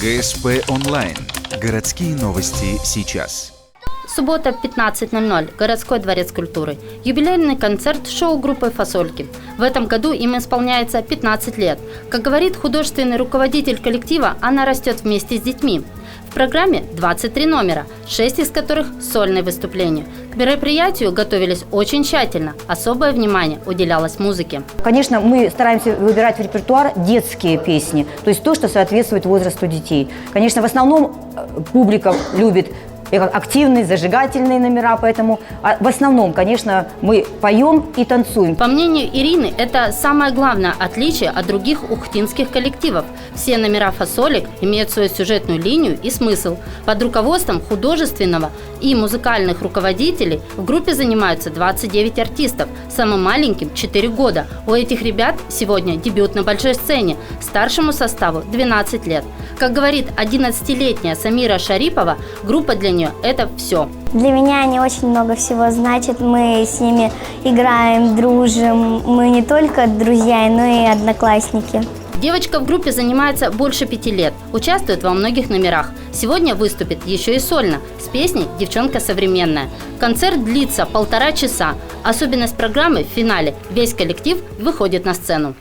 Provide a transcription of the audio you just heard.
ГСП онлайн. Городские новости сейчас. Суббота, 15:00. Городской дворец культуры. Юбилейный концерт шоу-группы «Фасольки». В этом году им исполняется 15 лет. Как говорит художественный руководитель коллектива, она растет вместе с детьми. В программе 23 номера, 6 из которых – сольные выступления. К мероприятию готовились очень тщательно. Особое внимание уделялось музыке. Конечно, мы стараемся выбирать в репертуар детские песни, то есть то, что соответствует возрасту детей. Конечно, в основном публика любит активные, зажигательные номера, поэтому в основном, конечно, мы поем и танцуем. По мнению Ирины, это самое главное отличие от других ухтинских коллективов. Все номера «Фасолек» имеют свою сюжетную линию и смысл. Под руководством художественного и музыкальных руководителей в группе занимаются 29 артистов, самым маленьким – 4 года. У этих ребят сегодня дебют на большой сцене, старшему составу 12 лет. Как говорит 11-летняя Самира Шарипова, группа для нее – это все. Для меня они очень много всего значат. Мы с ними играем, дружим. Мы не только друзья, но и одноклассники. Девочка в группе занимается больше 5 лет, участвует во многих номерах. Сегодня выступит еще и сольно, с песней «Девчонка современная». Концерт длится 1,5 часа. Особенность программы – в финале весь коллектив выходит на сцену.